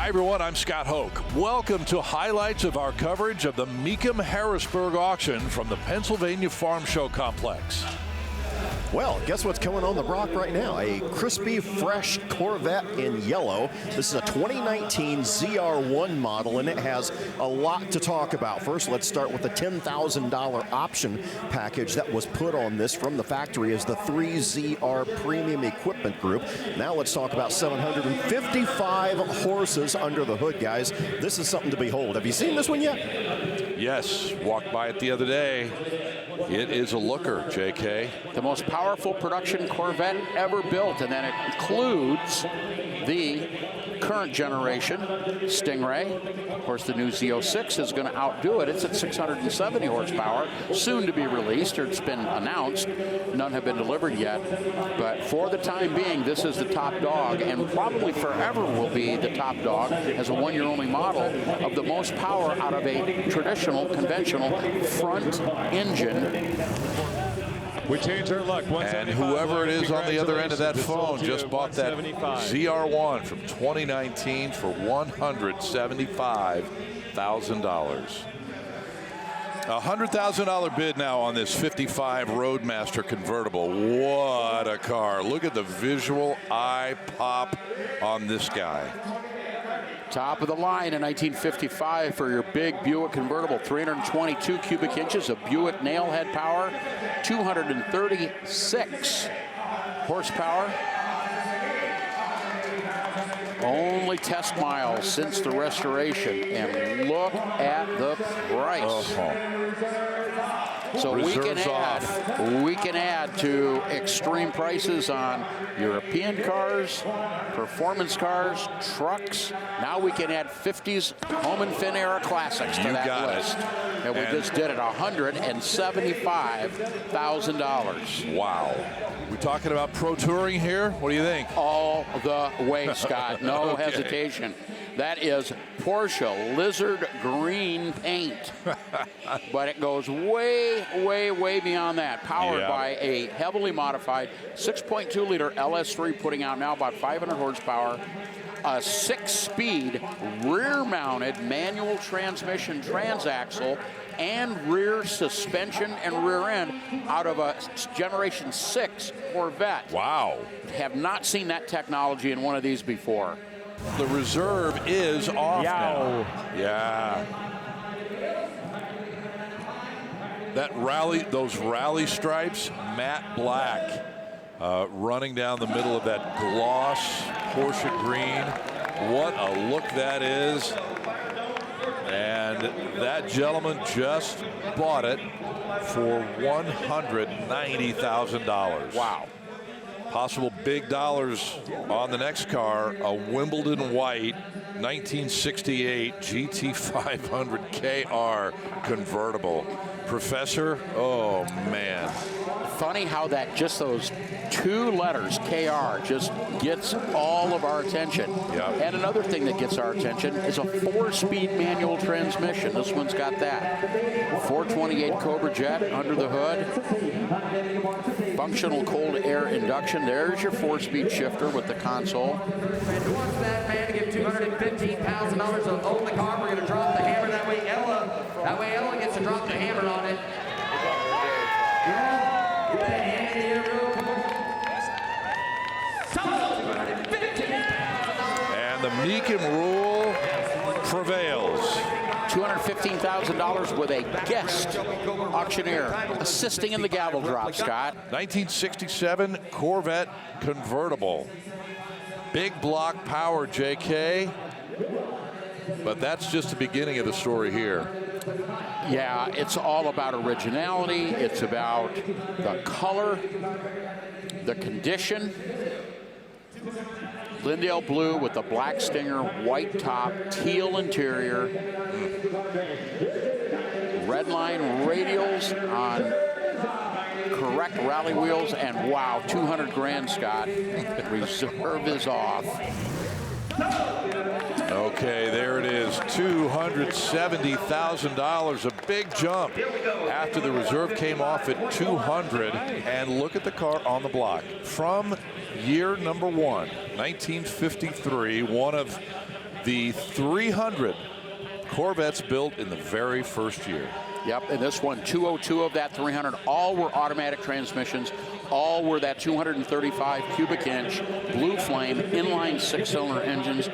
Hi everyone, I'm Scott Hoke. Welcome to highlights of our coverage of the Mecum Harrisburg auction from the Pennsylvania Farm Show Complex. Well, guess what's coming on the block right now? A crispy, fresh Corvette in yellow. This is a 2019 ZR1 model, and it has a lot to talk about. First, let's start with the $10,000 option package that was put on this from the factory as the 3ZR Premium Equipment Group. Now let's talk about 755 horses under the hood, guys. This is something to behold. Have you seen this one yet? Yes, walked by it the other day. It is a looker, JK. The most powerful production Corvette ever built, and that includes the current generation Stingray. Of course, the new Z06 is going to outdo it. It's at 670 horsepower, soon to be released, or it's been announced. None have been delivered yet. But for the time being, this is the top dog, and probably forever will be the top dog as a one-year-only model of the most power out of a traditional, conventional front engine. We change our luck. And whoever it is on the other end of that phone just bought that ZR1 from 2019 for $175,000. A $100,000 bid now on this 55 Roadmaster convertible. What a car. Look at the visual eye pop on this guy. Top of the line in 1955 for your big Buick convertible. 322 cubic inches of Buick nailhead power, 236 horsepower. Only test miles since the restoration, and look at the price. So we can add to extreme prices on European cars, performance cars, trucks. Now we can add 50s home and fin era classics to that list. And we just did it, $175,000. Wow. We talking about Pro Touring here? What do you think? All the way, Scott. No hesitation. That is Porsche Lizard Green paint. But it goes way, way, way beyond that. Powered by a heavily modified 6.2-liter LS3, putting out now about 500 horsepower. A 6-speed rear-mounted manual transmission transaxle and rear suspension and rear end out of a Generation 6 Corvette. Wow. Have not seen that technology in one of these before. The reserve is off now. Yeah. That rally, those rally stripes, matte black, running down the middle of that gloss Porsche green. What a look that is. And that gentleman just bought it for $190,000. Wow. Possible big dollars on the next car, a Wimbledon white 1968 GT500 KR convertible. Professor, oh man. Funny how that just those two letters, KR, just gets all of our attention. Yep. And another thing that gets our attention is a 4-speed manual transmission. This one's got that. 428 Cobra Jet under the hood. Functional cold air induction. There's your 4-speed shifter with the console. And who wants that man to give $215,000 to own the car? We're going to drop the hammer. That way Ella gets to drop the hammer on it. And the Mecum rule prevails. $215,000 with a guest auctioneer assisting in the gavel drop, Scott. 1967 Corvette convertible. Big block power, JK. But that's just the beginning of the story here. Yeah, it's all about originality. It's about the color, the condition. Lindale blue with the black stinger, white top, teal interior. Red line radials on correct rally wheels, and wow, 200 grand, Scott. Reserve is off. Okay, there it is, $270,000, a big jump after the reserve came off at 200. And look at the car on the block from year number 1. 1953, one of the 300 Corvettes built in the very first year. Yep, and this one, 202 of that 300, all were automatic transmissions. All were that 235 cubic inch blue flame inline 6-cylinder engines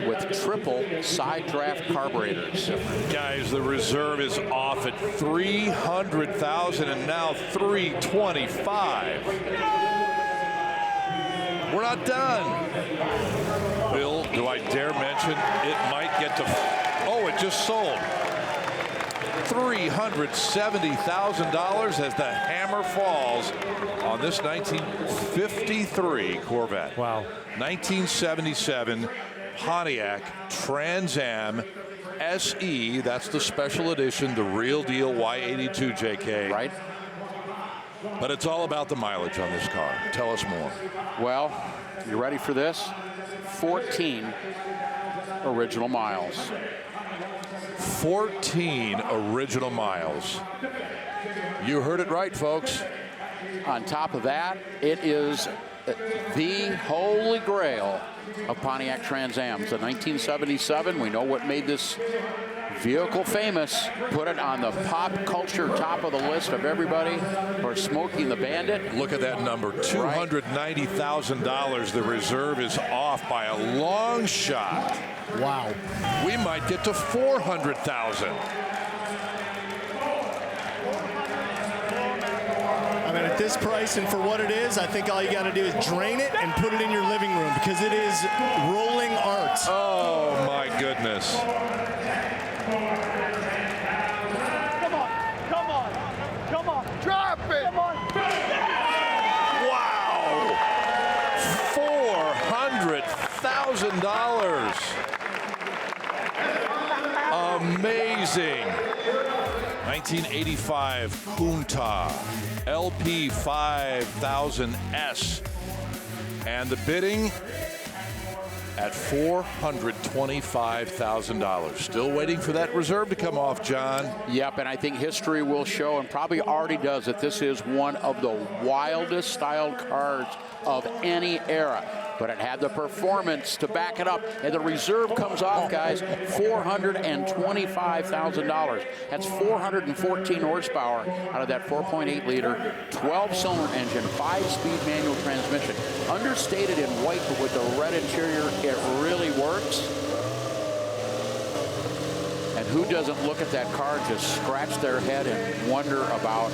with triple side draft carburetors. Guys, the reserve is off at 300,000 and now 325. We're not done. Bill, do I dare mention it might get to, oh, it just sold. $370,000 as the hammer falls on this 1953 Corvette. Wow. 1977 Pontiac Trans Am SE. That's the special edition, the real deal Y82 JK. Right. But it's all about the mileage on this car. Tell us more. Well, you ready for this? 14 original miles. 14 original miles. You heard it right, folks. On top of that, it is the holy grail of Pontiac Trans Ams. In 1977, we know what made this vehicle famous. Put it on the pop culture top of the list of everybody for Smokey and the Bandit. Look at that number, $290,000. The reserve is off by a long shot. Wow. We might get to 400,000. I mean, at this price and for what it is, I think all you got to do is drain it and put it in your living room because it is rolling art. Oh, my goodness. Come on, drop it! Come on. Wow. $400,000. Amazing. 1985 Countach LP 5000S. And the bidding at $425,000. Still waiting for that reserve to come off, John. Yep, and I think history will show, and probably already does, that this is one of the wildest styled cars of any era. But it had the performance to back it up. And the reserve comes off, guys, $425,000. That's 414 horsepower out of that 4.8-liter, 12-cylinder engine, 5-speed manual transmission. Understated in white, but with the red interior, it really works. And who doesn't look at that car, just scratch their head and wonder about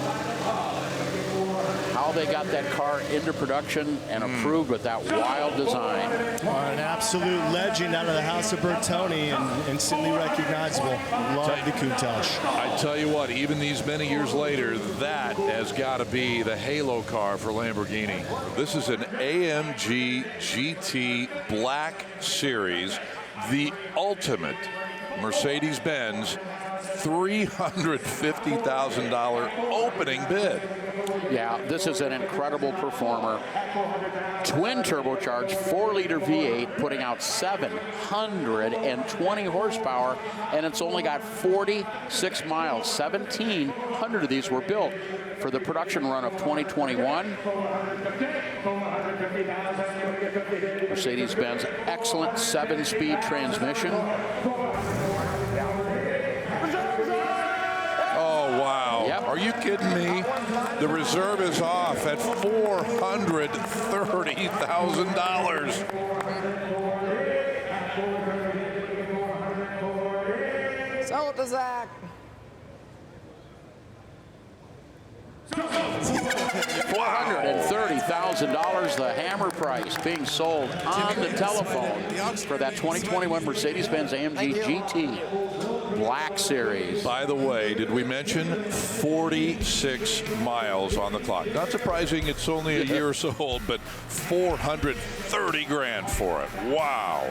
how they got that car into production and approved with that wild design. An absolute legend out of the house of Bertoni and instantly recognizable. Love the Countach. I tell you what, even these many years later, that has got to be the halo car for Lamborghini. This is an AMG GT Black Series, the ultimate Mercedes-Benz $350,000 opening bid. Yeah, this is an incredible performer. Twin turbocharged 4-liter V8 putting out 720 horsepower, and it's only got 46 miles. 1,700 of these were built for the production run of 2021. Mercedes-Benz excellent 7-speed transmission. Yep. Are you kidding me? The reserve is off at $430,000. Sell it to Zach. $430,000, the hammer price being sold on the telephone for that 2021 Mercedes-Benz AMG GT Black Series. By the way, did we mention 46 miles on the clock? Not surprising, it's only a year or so old, but 430 grand for it. Wow.